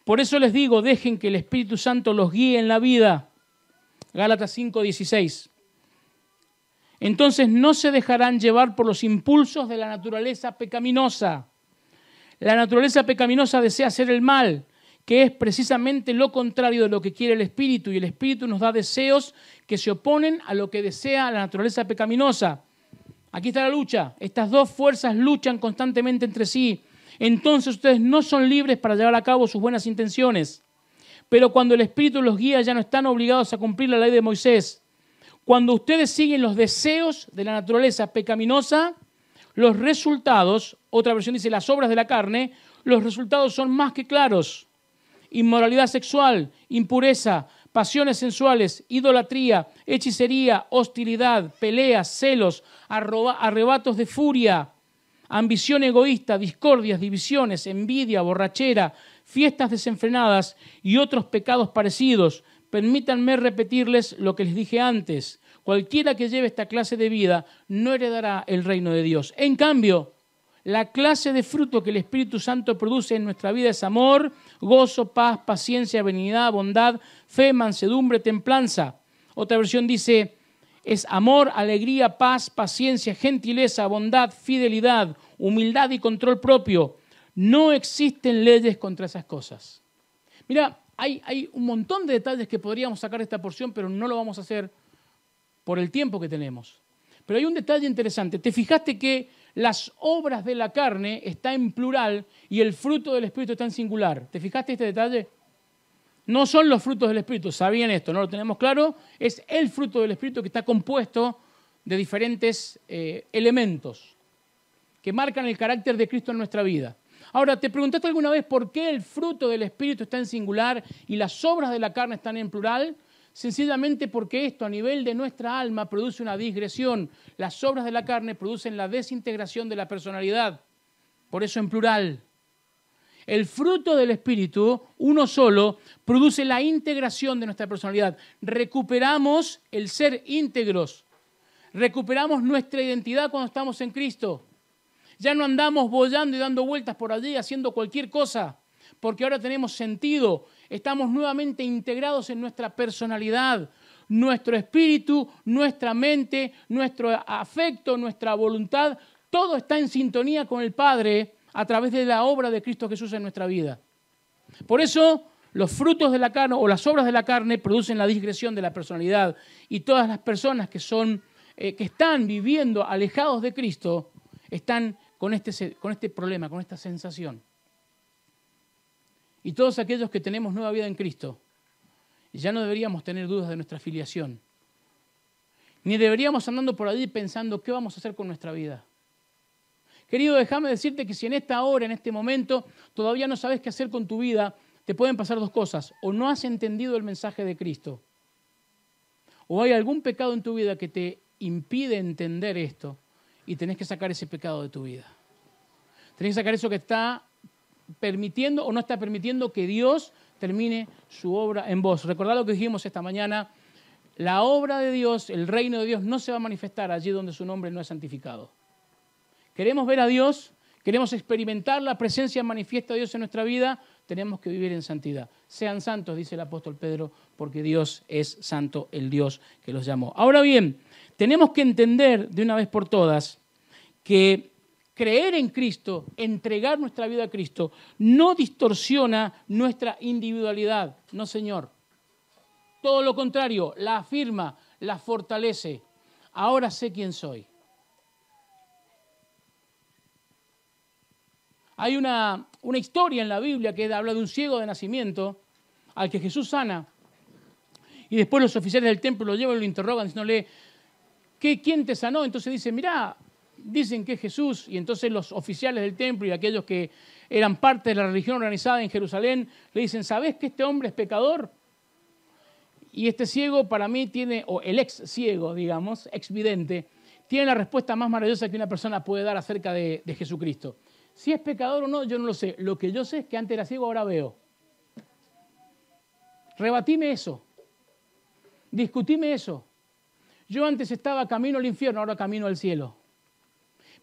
por eso les digo, dejen que el Espíritu Santo los guíe en la vida. Gálatas 5, 16. Entonces no se dejarán llevar por los impulsos de la naturaleza pecaminosa. La naturaleza pecaminosa desea hacer el mal, que es precisamente lo contrario de lo que quiere el Espíritu, y el Espíritu nos da deseos que se oponen a lo que desea la naturaleza pecaminosa. Aquí está la lucha. Estas dos fuerzas luchan constantemente entre sí. Entonces ustedes no son libres para llevar a cabo sus buenas intenciones. Pero cuando el Espíritu los guía, ya no están obligados a cumplir la ley de Moisés. Cuando ustedes siguen los deseos de la naturaleza pecaminosa, los resultados, otra versión dice las obras de la carne, los resultados son más que claros. Inmoralidad sexual, impureza, pasiones sensuales, idolatría, hechicería, hostilidad, peleas, celos, arrebatos de furia, ambición egoísta, discordias, divisiones, envidia, borrachera, fiestas desenfrenadas y otros pecados parecidos. Permítanme repetirles lo que les dije antes. Cualquiera que lleve esta clase de vida no heredará el reino de Dios. En cambio, la clase de fruto que el Espíritu Santo produce en nuestra vida es amor, gozo, paz, paciencia, benignidad, bondad, fe, mansedumbre, templanza. Otra versión dice, es amor, alegría, paz, paciencia, gentileza, bondad, fidelidad, humildad y control propio. No existen leyes contra esas cosas. Mira, hay un montón de detalles que podríamos sacar de esta porción, pero no lo vamos a hacer por el tiempo que tenemos. Pero hay un detalle interesante. ¿Te fijaste que las obras de la carne está en plural y el fruto del Espíritu está en singular? ¿Te fijaste este detalle? No son los frutos del Espíritu, ¿sabían esto? ¿No lo tenemos claro? Es el fruto del Espíritu que está compuesto de diferentes elementos que marcan el carácter de Cristo en nuestra vida. Ahora, ¿te preguntaste alguna vez por qué el fruto del Espíritu está en singular y las obras de la carne están en plural? Sencillamente porque esto a nivel de nuestra alma produce una digresión. Las obras de la carne producen la desintegración de la personalidad. Por eso en plural. El fruto del Espíritu, uno solo, produce la integración de nuestra personalidad. Recuperamos el ser íntegros. Recuperamos nuestra identidad cuando estamos en Cristo. Ya no andamos boyando y dando vueltas por allí haciendo cualquier cosa, porque ahora tenemos sentido. Estamos nuevamente integrados en nuestra personalidad. Nuestro espíritu, nuestra mente, nuestro afecto, nuestra voluntad, todo está en sintonía con el Padre a través de la obra de Cristo Jesús en nuestra vida. Por eso, los frutos de la carne o las obras de la carne producen la digresión de la personalidad. Y todas las personas que son que están viviendo alejados de Cristo, están con este problema, con esta sensación. Y todos aquellos que tenemos nueva vida en Cristo, ya no deberíamos tener dudas de nuestra filiación. Ni deberíamos andando por ahí pensando qué vamos a hacer con nuestra vida. Querido, déjame decirte que si en esta hora, en este momento, todavía no sabes qué hacer con tu vida, te pueden pasar dos cosas. O no has entendido el mensaje de Cristo, o hay algún pecado en tu vida que te impide entender esto y tenés que sacar ese pecado de tu vida. Tenés que sacar eso que está permitiendo o no está permitiendo que Dios termine su obra en vos. Recordad lo que dijimos esta mañana. La obra de Dios, el reino de Dios, no se va a manifestar allí donde su nombre no es santificado. Queremos ver a Dios, queremos experimentar la presencia manifiesta de Dios en nuestra vida, tenemos que vivir en santidad. Sean santos, dice el apóstol Pedro, porque Dios es santo, el Dios que los llamó. Ahora bien, tenemos que entender de una vez por todas que creer en Cristo, entregar nuestra vida a Cristo, no distorsiona nuestra individualidad. No, señor. Todo lo contrario, la afirma, la fortalece. Ahora sé quién soy. Hay una historia en la Biblia que habla de un ciego de nacimiento al que Jesús sana. Y después los oficiales del templo lo llevan y lo interrogan diciéndole, ¿quién te sanó? Entonces dice, mirá, dicen que es Jesús. Y entonces los oficiales del templo y aquellos que eran parte de la religión organizada en Jerusalén le dicen, ¿sabés que este hombre es pecador? Y este ciego para mí tiene, o el ex ciego, digamos, ex vidente, tiene la respuesta más maravillosa que una persona puede dar acerca de Jesucristo. Si es pecador o no, yo no lo sé. Lo que yo sé es que antes era ciego, ahora veo. Rebatime eso. Discutime eso. Yo antes estaba camino al infierno, ahora camino al cielo.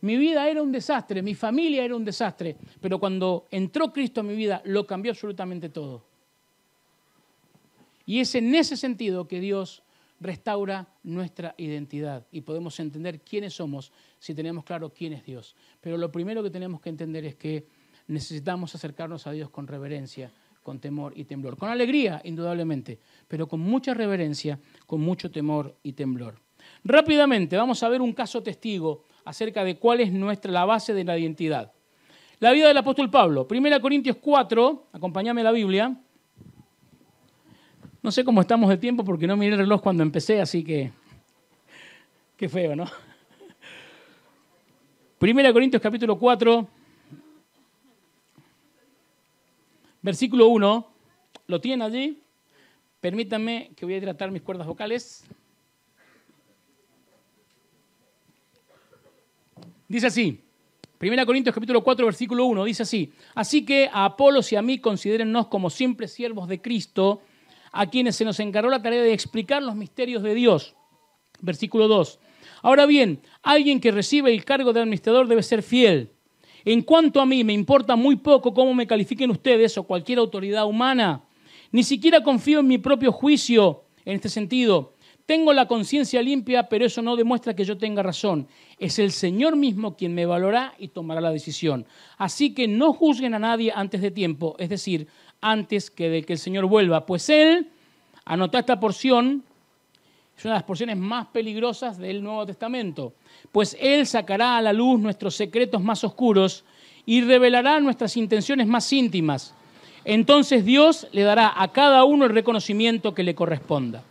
Mi vida era un desastre, mi familia era un desastre, pero cuando entró Cristo en mi vida, lo cambió absolutamente todo. Y es en ese sentido que Dios restaura nuestra identidad y podemos entender quiénes somos si tenemos claro quién es Dios. Pero lo primero que tenemos que entender es que necesitamos acercarnos a Dios con reverencia, con temor y temblor. Con alegría, indudablemente, pero con mucha reverencia, con mucho temor y temblor. Rápidamente vamos a ver un caso testigo acerca de cuál es la base de la identidad. La vida del apóstol Pablo. 1 Corintios 4, acompáñame a la Biblia. No sé cómo estamos de tiempo porque no miré el reloj cuando empecé, así que qué feo, ¿no? 1 Corintios capítulo 4, versículo 1. ¿Lo tienen allí? Permítanme que voy a hidratar mis cuerdas vocales. Dice así, 1 Corintios capítulo 4, versículo 1, dice así. Así que a Apolos y a mí considérennos como simples siervos de Cristo, a quienes se nos encargó la tarea de explicar los misterios de Dios. Versículo 2. Ahora bien, alguien que recibe el cargo de administrador debe ser fiel. En cuanto a mí, me importa muy poco cómo me califiquen ustedes o cualquier autoridad humana. Ni siquiera confío en mi propio juicio en este sentido. Tengo la conciencia limpia, pero eso no demuestra que yo tenga razón. Es el Señor mismo quien me valorará y tomará la decisión. Así que no juzguen a nadie antes de tiempo, es decir, antes de que el Señor vuelva. Pues Él, anotá esta porción, es una de las porciones más peligrosas del Nuevo Testamento. Pues Él sacará a la luz nuestros secretos más oscuros y revelará nuestras intenciones más íntimas. Entonces Dios le dará a cada uno el reconocimiento que le corresponda.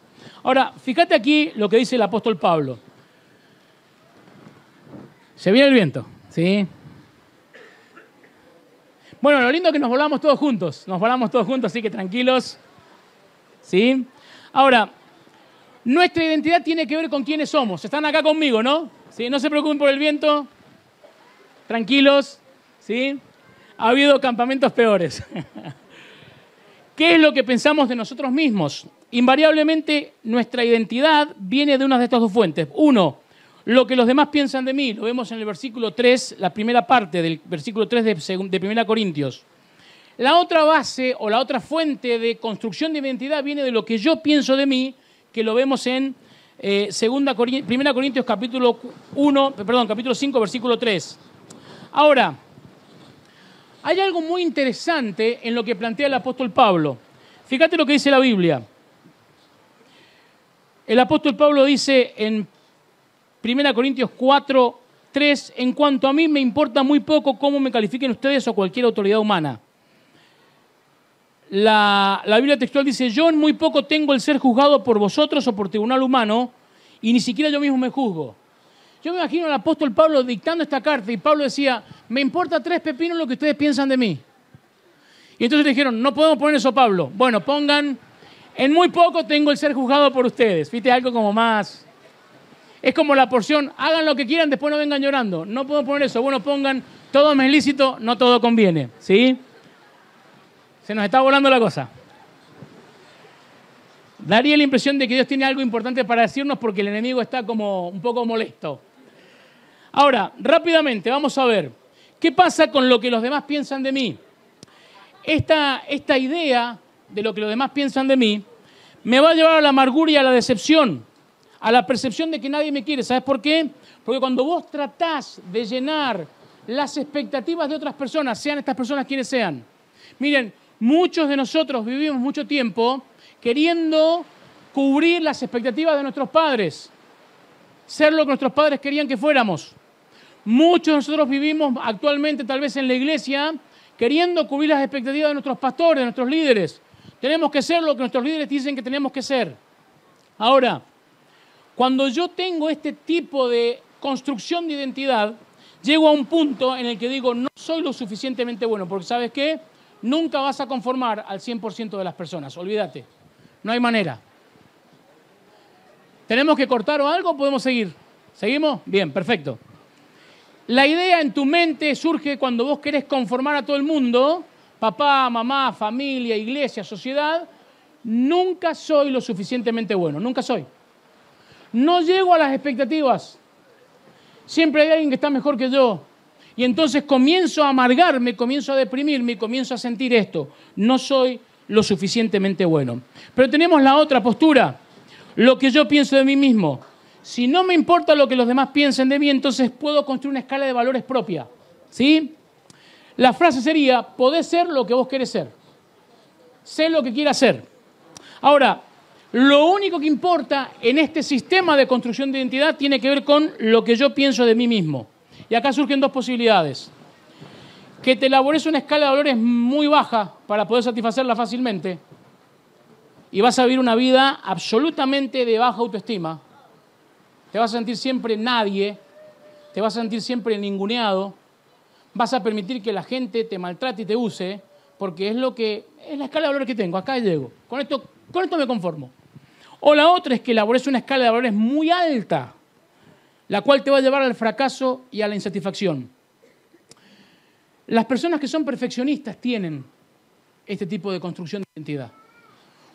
Ahora, fíjate aquí lo que dice el apóstol Pablo. Se viene el viento, ¿sí? Bueno, lo lindo es que nos volamos todos juntos. Nos volamos todos juntos, así que tranquilos. ¿Sí? Ahora, nuestra identidad tiene que ver con quiénes somos. Están acá conmigo, ¿no? ¿Sí? No se preocupen por el viento. Tranquilos. ¿Sí? Ha habido campamentos peores. ¿Qué es lo que pensamos de nosotros mismos? Invariablemente, nuestra identidad viene de una de estas dos fuentes. Uno, lo que los demás piensan de mí. Lo vemos en el versículo 3, la primera parte del versículo 3 de 1 Corintios. La otra base o la otra fuente de construcción de identidad viene de lo que yo pienso de mí, que lo vemos en 1 Corintios capítulo 5, versículo 3. Ahora, hay algo muy interesante en lo que plantea el apóstol Pablo. Fíjate lo que dice la Biblia. El apóstol Pablo dice en 1 Corintios 4, 3, en cuanto a mí me importa muy poco cómo me califiquen ustedes o cualquier autoridad humana. La Biblia textual dice, yo en muy poco tengo el ser juzgado por vosotros o por tribunal humano, y ni siquiera yo mismo me juzgo. Yo me imagino al apóstol Pablo dictando esta carta, y Pablo decía, me importa 3 pepinos lo que ustedes piensan de mí. Y entonces le dijeron, no podemos poner eso, Pablo. Bueno, pongan, en muy poco tengo el ser juzgado por ustedes. ¿Viste? Algo como más... Es como la porción, hagan lo que quieran, después no vengan llorando. No podemos poner eso. Bueno, pongan, todo me es lícito, no todo conviene. ¿Sí? Se nos está volando la cosa. Daría la impresión de que Dios tiene algo importante para decirnos porque el enemigo está como un poco molesto. Ahora, rápidamente, vamos a ver. ¿Qué pasa con lo que los demás piensan de mí? Esta idea de lo que los demás piensan de mí me va a llevar a la amargura y a la decepción, a la percepción de que nadie me quiere. ¿Sabes por qué? Porque cuando vos tratás de llenar las expectativas de otras personas, sean estas personas quienes sean. Miren, muchos de nosotros vivimos mucho tiempo queriendo cubrir las expectativas de nuestros padres, ser lo que nuestros padres querían que fuéramos. Muchos de nosotros vivimos actualmente, tal vez en la iglesia, queriendo cubrir las expectativas de nuestros pastores, de nuestros líderes. Tenemos que ser lo que nuestros líderes dicen que tenemos que ser. Ahora, cuando yo tengo este tipo de construcción de identidad, llego a un punto en el que digo, no soy lo suficientemente bueno, porque ¿sabes qué? Nunca vas a conformar al 100% de las personas, olvídate. No hay manera. ¿Tenemos que cortar o algo o podemos seguir? ¿Seguimos? Bien, perfecto. La idea en tu mente surge cuando vos querés conformar a todo el mundo, papá, mamá, familia, iglesia, sociedad. Nunca soy lo suficientemente bueno, nunca soy. No llego a las expectativas. Siempre hay alguien que está mejor que yo. Y entonces comienzo a amargarme, comienzo a deprimirme y comienzo a sentir esto. No soy lo suficientemente bueno. Pero tenemos la otra postura, lo que yo pienso de mí mismo. Si no me importa lo que los demás piensen de mí, entonces puedo construir una escala de valores propia. ¿Sí? La frase sería, podés ser lo que vos querés ser. Sé lo que quieras ser. Ahora, lo único que importa en este sistema de construcción de identidad tiene que ver con lo que yo pienso de mí mismo. Y acá surgen 2 posibilidades. Que te elabores una escala de valores muy baja para poder satisfacerla fácilmente y vas a vivir una vida absolutamente de baja autoestima. Te vas a sentir siempre nadie, te vas a sentir siempre ninguneado, vas a permitir que la gente te maltrate y te use, porque es la escala de valores que tengo, acá llego, con esto me conformo. O la otra es que elabores una escala de valores muy alta, la cual te va a llevar al fracaso y a la insatisfacción. Las personas que son perfeccionistas tienen este tipo de construcción de identidad.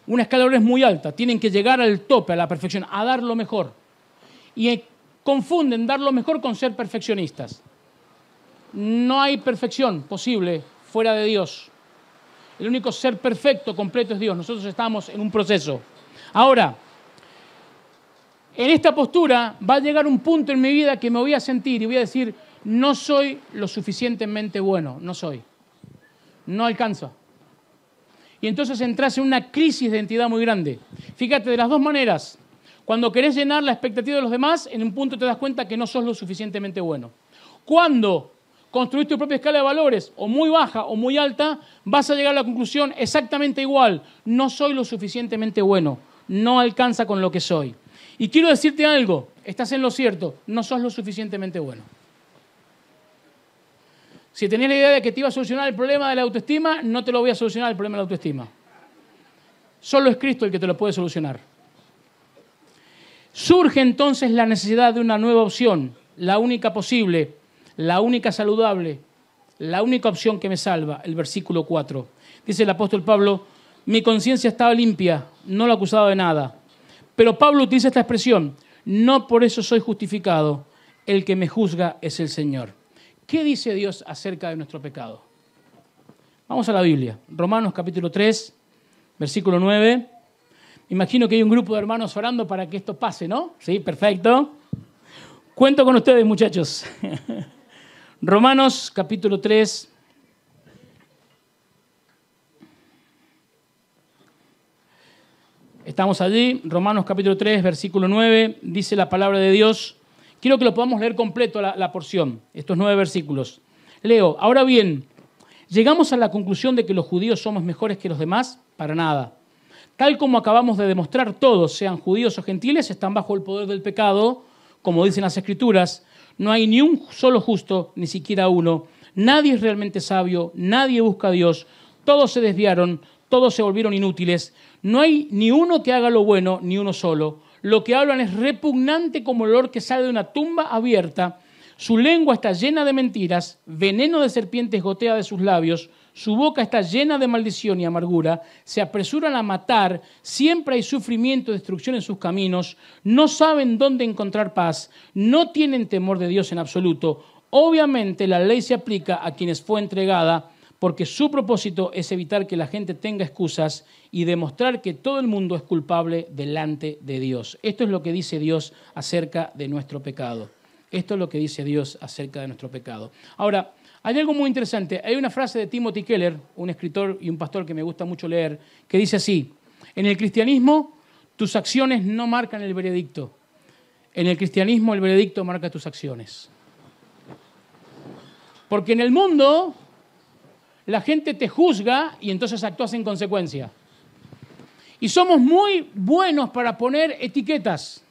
Una escala de valores muy alta, tienen que llegar al tope, a la perfección, a dar lo mejor. Y confunden dar lo mejor con ser perfeccionistas. No hay perfección posible fuera de Dios. El único ser perfecto, completo es Dios. Nosotros estamos en un proceso. Ahora, en esta postura va a llegar un punto en mi vida que me voy a sentir y voy a decir, no soy lo suficientemente bueno, no soy. No alcanzo. Y entonces entras en una crisis de identidad muy grande. Fíjate, de las 2 maneras. Cuando querés llenar la expectativa de los demás, en un punto te das cuenta que no sos lo suficientemente bueno. Cuando construís tu propia escala de valores, o muy baja o muy alta, vas a llegar a la conclusión exactamente igual. No soy lo suficientemente bueno. No alcanza con lo que soy. Y quiero decirte algo, estás en lo cierto, no sos lo suficientemente bueno. Si tenías la idea de que te iba a solucionar el problema de la autoestima, no te lo voy a solucionar el problema de la autoestima. Solo es Cristo el que te lo puede solucionar. Surge entonces la necesidad de una nueva opción, la única posible, la única saludable, la única opción que me salva, el versículo 4. Dice el apóstol Pablo, mi conciencia estaba limpia, no lo acusaba de nada. Pero Pablo utiliza esta expresión, no por eso soy justificado, el que me juzga es el Señor. ¿Qué dice Dios acerca de nuestro pecado? Vamos a la Biblia, Romanos capítulo 3, versículo 9. Imagino que hay un grupo de hermanos orando para que esto pase, ¿no? Sí, perfecto. Cuento con ustedes, muchachos. Romanos capítulo 3. Estamos allí, Romanos capítulo 3, versículo 9, dice la palabra de Dios Quiero que lo podamos leer completo la porción, estos 9 versículos. Leo, ahora bien, ¿llegamos a la conclusión de que los judíos somos mejores que los demás? Para nada. Tal como acabamos de demostrar, todos, sean judíos o gentiles, están bajo el poder del pecado, como dicen las Escrituras. No hay ni un solo justo, ni siquiera uno. Nadie es realmente sabio, nadie busca a Dios. Todos se desviaron, todos se volvieron inútiles. No hay ni uno que haga lo bueno, ni uno solo. Lo que hablan es repugnante como el olor que sale de una tumba abierta. Su lengua está llena de mentiras, veneno de serpientes gotea de sus labios. Su boca está llena de maldición y amargura. Se apresuran a matar, siempre hay sufrimiento y destrucción en sus caminos. No saben dónde encontrar paz, no tienen temor de Dios en absoluto. Obviamente la ley se aplica a quienes fue entregada, porque su propósito es evitar que la gente tenga excusas y demostrar que todo el mundo es culpable delante de Dios. Esto es lo que dice Dios acerca de nuestro pecado. Esto es lo que dice Dios acerca de nuestro pecado. Ahora, hay algo muy interesante. Hay una frase de Timothy Keller, un escritor y un pastor que me gusta mucho leer, que dice así: en el cristianismo tus acciones no marcan el veredicto. En el cristianismo el veredicto marca tus acciones. Porque en el mundo la gente te juzga y entonces actúas en consecuencia. Y somos muy buenos para poner etiquetas.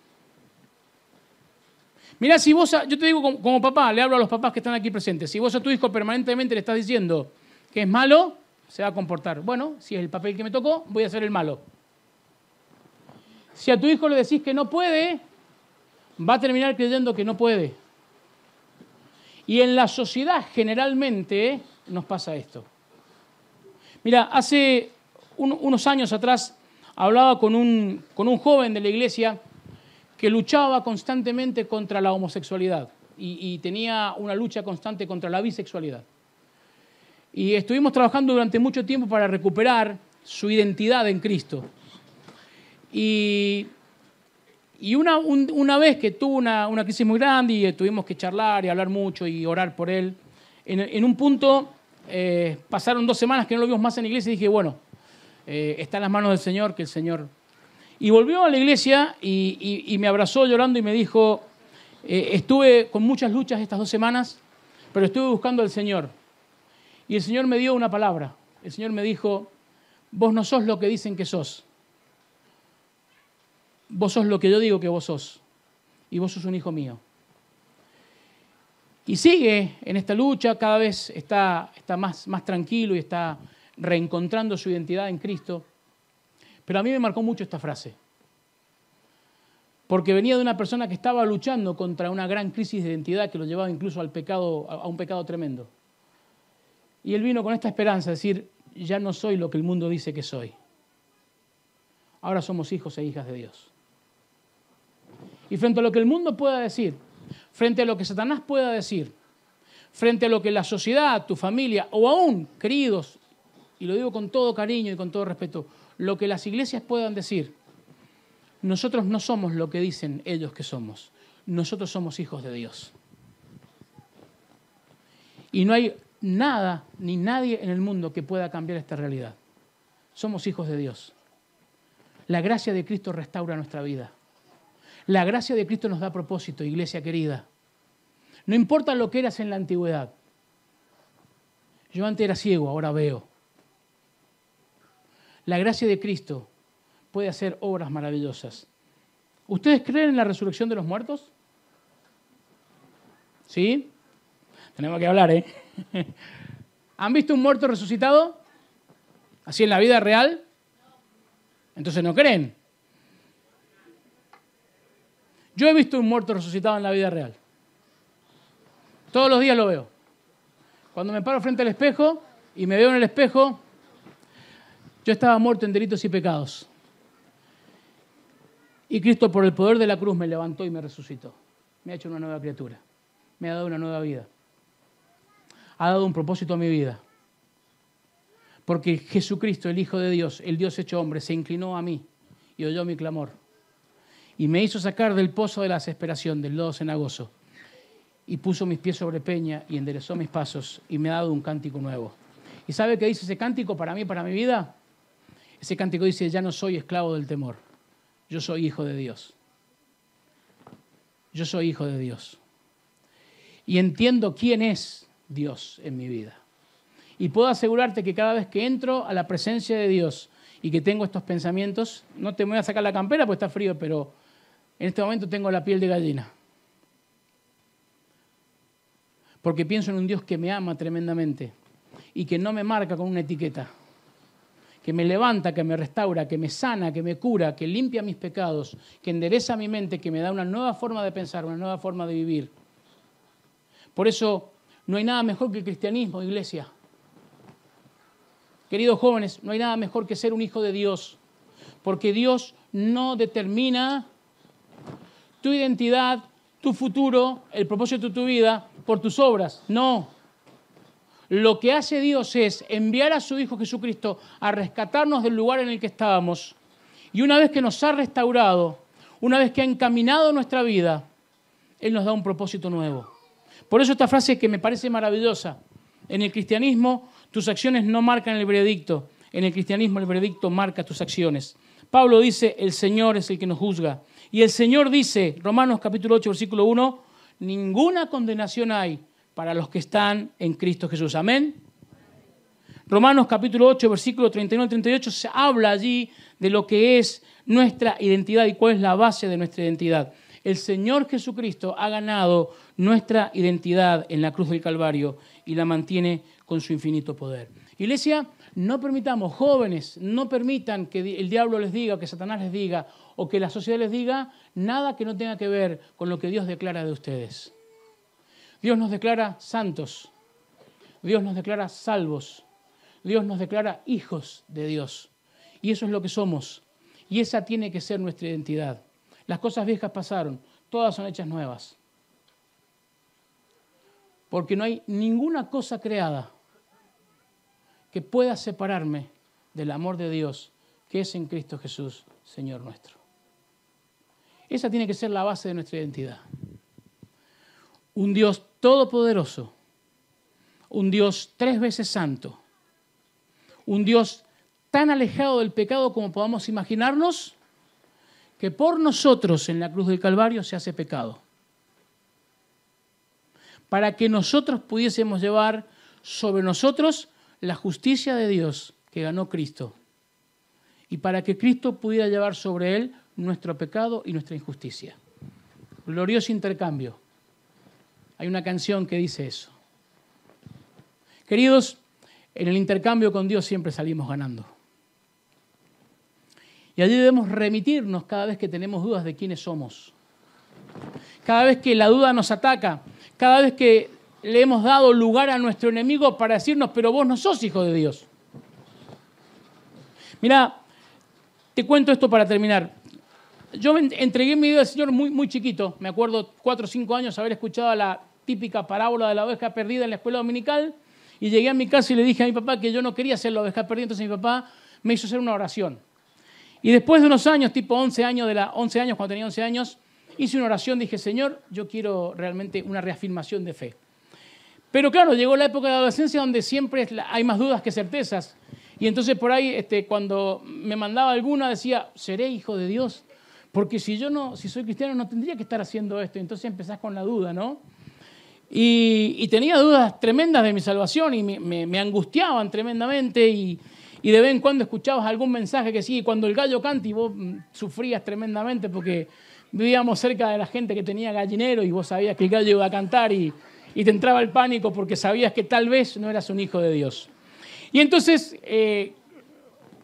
Mirá, si vos, yo te digo como papá, le hablo a los papás que están aquí presentes, si vos a tu hijo permanentemente le estás diciendo que es malo, se va a comportar. Bueno, si es el papel que me tocó, voy a ser el malo. Si a tu hijo le decís que no puede, va a terminar creyendo que no puede. Y en la sociedad generalmente nos pasa esto. Mira, hace unos años atrás hablaba con un joven de la iglesia que luchaba constantemente contra la homosexualidad y tenía una lucha constante contra la bisexualidad. Y estuvimos trabajando durante mucho tiempo para recuperar su identidad en Cristo. Y una vez que tuvo una crisis muy grande y tuvimos que charlar y hablar mucho y orar por él, en un punto pasaron 2 semanas que no lo vimos más en la iglesia y dije, bueno, está en las manos del Señor, que el Señor... Y volvió a la iglesia y me abrazó llorando y me dijo, estuve con muchas luchas estas 2 semanas, pero estuve buscando al Señor. Y el Señor me dio una palabra. El Señor me dijo, vos no sos lo que dicen que sos. Vos sos lo que yo digo que vos sos. Y vos sos un hijo mío. Y sigue en esta lucha, cada vez está más tranquilo y está reencontrando su identidad en Cristo. Pero a mí me marcó mucho esta frase, porque venía de una persona que estaba luchando contra una gran crisis de identidad que lo llevaba incluso al pecado, a un pecado tremendo. Y él vino con esta esperanza, decir, ya no soy lo que el mundo dice que soy. Ahora somos hijos e hijas de Dios. Y frente a lo que el mundo pueda decir, frente a lo que Satanás pueda decir, frente a lo que la sociedad, tu familia o aún, queridos, y lo digo con todo cariño y con todo respeto, lo que las iglesias puedan decir, nosotros no somos lo que dicen ellos que somos. Nosotros somos hijos de Dios. Y no hay nada ni nadie en el mundo que pueda cambiar esta realidad. Somos hijos de Dios. La gracia de Cristo restaura nuestra vida. La gracia de Cristo nos da propósito, iglesia querida. No importa lo que eras en la antigüedad. Yo antes era ciego, ahora veo. La gracia de Cristo puede hacer obras maravillosas. ¿Ustedes creen en la resurrección de los muertos? ¿Sí? Tenemos que hablar, ¿eh? ¿Han visto un muerto resucitado? ¿Así en la vida real? Entonces no creen. Yo he visto un muerto resucitado en la vida real. Todos los días lo veo. Cuando me paro frente al espejo y me veo en el espejo, yo estaba muerto en delitos y pecados. Y Cristo, por el poder de la cruz, me levantó y me resucitó. Me ha hecho una nueva criatura. Me ha dado una nueva vida. Ha dado un propósito a mi vida. Porque Jesucristo, el Hijo de Dios, el Dios hecho hombre, se inclinó a mí y oyó mi clamor. Y me hizo sacar del pozo de la desesperación, del lodo cenagoso. Y puso mis pies sobre peña y enderezó mis pasos y me ha dado un cántico nuevo. ¿Y sabe qué dice ese cántico para mí, para mi vida? Ese cántico dice, ya no soy esclavo del temor, yo soy hijo de Dios. yo soy hijo de Dios. Y entiendo quién es Dios en mi vida. Y puedo asegurarte que cada vez que entro a la presencia de Dios y que tengo estos pensamientos, no te voy a sacar la campera porque está frío, pero en este momento tengo la piel de gallina. Porque pienso en un Dios que me ama tremendamente y que no me marca con una etiqueta, que me levanta, que me restaura, que me sana, que me cura, que limpia mis pecados, que endereza mi mente, que me da una nueva forma de pensar, una nueva forma de vivir. Por eso no hay nada mejor que el cristianismo, iglesia. Queridos jóvenes, no hay nada mejor que ser un hijo de Dios, porque Dios no determina tu identidad, tu futuro, el propósito de tu vida por tus obras. No. Lo que hace Dios es enviar a su Hijo Jesucristo a rescatarnos del lugar en el que estábamos. Y una vez que nos ha restaurado, una vez que ha encaminado nuestra vida, Él nos da un propósito nuevo. Por eso esta frase que me parece maravillosa. En el cristianismo, tus acciones no marcan el veredicto. En el cristianismo, el veredicto marca tus acciones. Pablo dice, el Señor es el que nos juzga. Y el Señor dice, Romanos capítulo 8, versículo 1, ninguna condenación hay para los que están en Cristo Jesús. Amén. Romanos capítulo 8, versículo 39 al 38, se habla allí de lo que es nuestra identidad y cuál es la base de nuestra identidad. El Señor Jesucristo ha ganado nuestra identidad en la cruz del Calvario y la mantiene con su infinito poder. Iglesia, no permitamos, jóvenes, no permitan que el diablo les diga, o que Satanás les diga, o que la sociedad les diga nada que no tenga que ver con lo que Dios declara de ustedes. Dios nos declara santos, Dios nos declara salvos, Dios nos declara hijos de Dios. Y eso es lo que somos. Y esa tiene que ser nuestra identidad. Las cosas viejas pasaron, todas son hechas nuevas. Porque no hay ninguna cosa creada que pueda separarme del amor de Dios que es en Cristo Jesús, Señor nuestro. Esa tiene que ser la base de nuestra identidad. Un Dios todopoderoso, un Dios 3 veces santo, un Dios tan alejado del pecado como podamos imaginarnos, que por nosotros en la cruz del Calvario se hace pecado. Para que nosotros pudiésemos llevar sobre nosotros la justicia de Dios que ganó Cristo. Y para que Cristo pudiera llevar sobre Él nuestro pecado y nuestra injusticia. Glorioso intercambio. Hay una canción que dice eso. Queridos, en el intercambio con Dios siempre salimos ganando. Y allí debemos remitirnos cada vez que tenemos dudas de quiénes somos. Cada vez que la duda nos ataca, cada vez que le hemos dado lugar a nuestro enemigo para decirnos, pero vos no sos hijo de Dios. Mira, te cuento esto para terminar. Yo me entregué mi vida al Señor muy chiquito. Me acuerdo 4 o 5 años haber escuchado la típica parábola de la oveja perdida en la escuela dominical y llegué a mi casa y le dije a mi papá que yo no quería ser la oveja perdida, entonces mi papá me hizo hacer una oración. Y después de unos años, tipo 11 años, cuando tenía 11 años, hice una oración, dije, Señor, yo quiero realmente una reafirmación de fe. Pero claro, llegó la época de la adolescencia donde siempre hay más dudas que certezas. Y entonces por ahí, cuando me mandaba alguna, decía, ¿seré hijo de Dios? Porque si soy cristiano no tendría que estar haciendo esto. Entonces empezás con la duda, ¿no? Y tenía dudas tremendas de mi salvación y me angustiaban tremendamente y de vez en cuando escuchabas algún mensaje que sí, cuando el gallo canta y vos sufrías tremendamente porque vivíamos cerca de la gente que tenía gallinero y vos sabías que el gallo iba a cantar y te entraba el pánico porque sabías que tal vez no eras un hijo de Dios. Y entonces,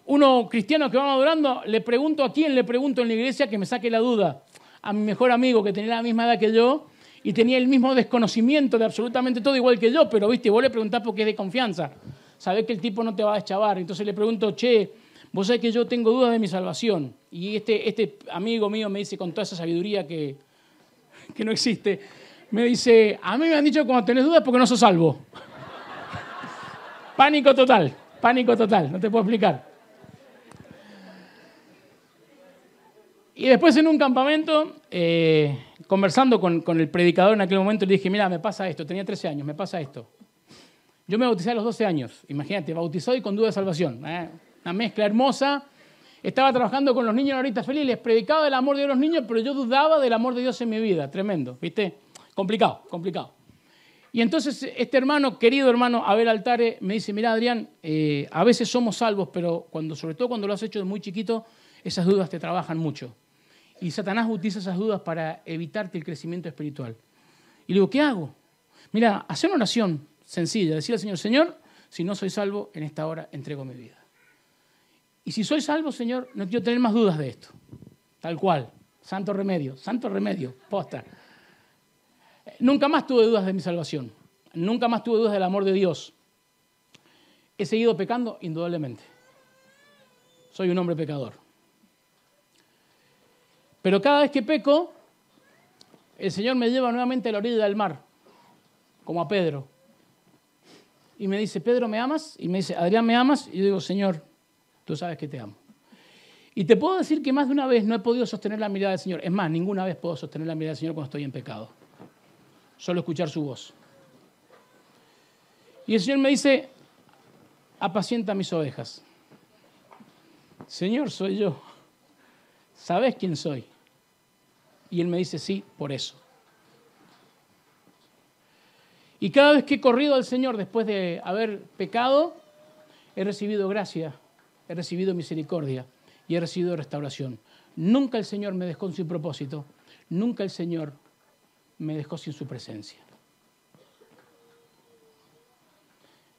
uno cristiano que va madurando, le pregunto a quién, le pregunto en la iglesia que me saque la duda. A mi mejor amigo que tenía la misma edad que yo y tenía el mismo desconocimiento de absolutamente todo igual que yo, pero viste, vos le preguntás porque es de confianza. Sabés que el tipo no te va a deschavar. Entonces le pregunto, che, vos sabés que yo tengo dudas de mi salvación. Y este amigo mío me dice con toda esa sabiduría que no existe, me dice, a mí me han dicho que cuando tenés dudas es porque no sos salvo. Pánico total, no te puedo explicar. Y después en un campamento, conversando con el predicador en aquel momento, le dije, mira, me pasa esto, tenía 13 años, me pasa esto. Yo me bauticé a los 12 años, imagínate, bautizado y con duda de salvación. Una mezcla hermosa. Estaba trabajando con los niños en Horita Feliz, les predicaba del amor de Dios a los niños, pero yo dudaba del amor de Dios en mi vida. Tremendo, ¿viste? Complicado, complicado. Y entonces este hermano, querido hermano Abel Altare, me dice, mira Adrián, a veces somos salvos, pero sobre todo cuando lo has hecho de muy chiquito, esas dudas te trabajan mucho. Y Satanás utiliza esas dudas para evitarte el crecimiento espiritual. Y le digo, ¿qué hago? Mira, hacer una oración sencilla, decirle al Señor, Señor, si no soy salvo, en esta hora entrego mi vida. Y si soy salvo, Señor, no quiero tener más dudas de esto. Tal cual, santo remedio, posta. Nunca más tuve dudas de mi salvación. Nunca más tuve dudas del amor de Dios. ¿He seguido pecando? Indudablemente. Soy un hombre pecador. Pero cada vez que peco, el Señor me lleva nuevamente a la orilla del mar, como a Pedro. Y me dice, Pedro, ¿me amas? Y me dice, Adrián, ¿me amas? Y yo digo, Señor, tú sabes que te amo. Y te puedo decir que más de una vez no he podido sostener la mirada del Señor. Es más, ninguna vez puedo sostener la mirada del Señor cuando estoy en pecado. Solo escuchar su voz. Y el Señor me dice, apacienta mis ovejas. Señor, soy yo. ¿Sabes quién soy? Y Él me dice, sí, por eso. Y cada vez que he corrido al Señor después de haber pecado, he recibido gracia, he recibido misericordia y he recibido restauración. Nunca el Señor me dejó sin propósito, nunca el Señor me dejó sin su presencia.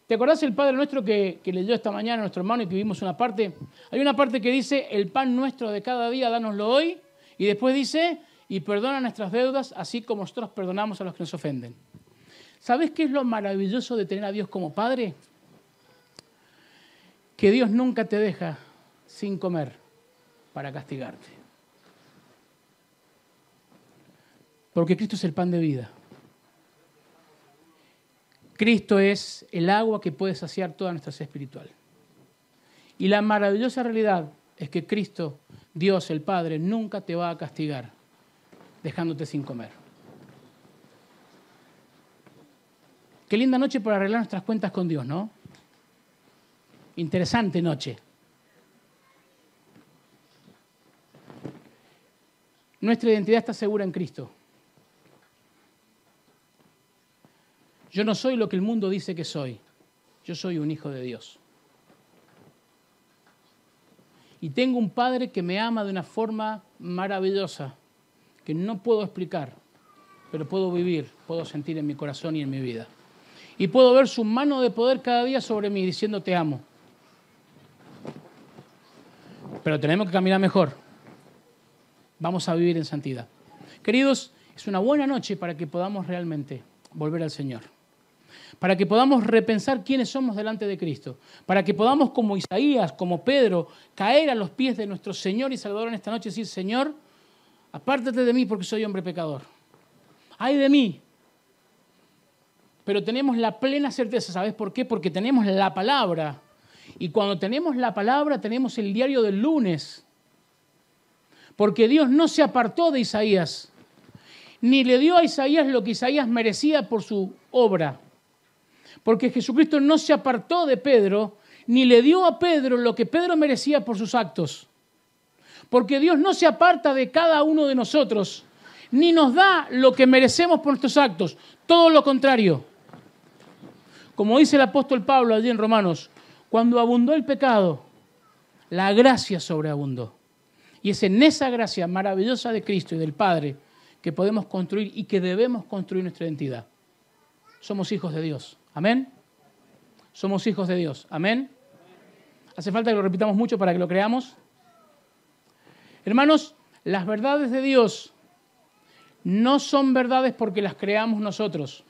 ¿Te acordás el Padre Nuestro que leyó esta mañana nuestro hermano y que vimos una parte? Hay una parte que dice, el pan nuestro de cada día, dánoslo hoy. Y después dice, y perdona nuestras deudas, así como nosotros perdonamos a los que nos ofenden. ¿Sabés qué es lo maravilloso de tener a Dios como Padre? Que Dios nunca te deja sin comer para castigarte. Porque Cristo es el pan de vida. Cristo es el agua que puede saciar toda nuestra sed espiritual. Y la maravillosa realidad es que Cristo, Dios el Padre, nunca te va a castigar dejándote sin comer. Qué linda noche para arreglar nuestras cuentas con Dios, ¿no? Interesante noche. Nuestra identidad está segura en Cristo. Yo no soy lo que el mundo dice que soy. Yo soy un hijo de Dios. Y tengo un Padre que me ama de una forma maravillosa, que no puedo explicar, pero puedo vivir, puedo sentir en mi corazón y en mi vida. Y puedo ver su mano de poder cada día sobre mí, diciendo te amo. Pero tenemos que caminar mejor. Vamos a vivir en santidad. Queridos, es una buena noche para que podamos realmente volver al Señor. Para que podamos repensar quiénes somos delante de Cristo. Para que podamos, como Isaías, como Pedro, caer a los pies de nuestro Señor y Salvador en esta noche y decir, Señor, apártate de mí porque soy hombre pecador. ¡Ay de mí! Pero tenemos la plena certeza, ¿sabes por qué? Porque tenemos la palabra. Y cuando tenemos la palabra, tenemos el diario del lunes. Porque Dios no se apartó de Isaías, ni le dio a Isaías lo que Isaías merecía por su obra. Porque Jesucristo no se apartó de Pedro, ni le dio a Pedro lo que Pedro merecía por sus actos. Porque Dios no se aparta de cada uno de nosotros, ni nos da lo que merecemos por nuestros actos. Todo lo contrario. Como dice el apóstol Pablo allí en Romanos, cuando abundó el pecado, la gracia sobreabundó. Y es en esa gracia maravillosa de Cristo y del Padre que podemos construir y que debemos construir nuestra identidad. Somos hijos de Dios. ¿Amén? Somos hijos de Dios. ¿Amén? ¿Hace falta que lo repitamos mucho para que lo creamos? Hermanos, las verdades de Dios no son verdades porque las creamos nosotros.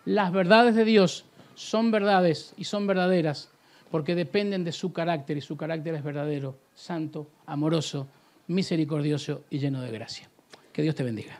Las verdades de Dios son verdades y son verdaderas porque dependen de su carácter y su carácter es verdadero, santo, amoroso, misericordioso y lleno de gracia. Que Dios te bendiga.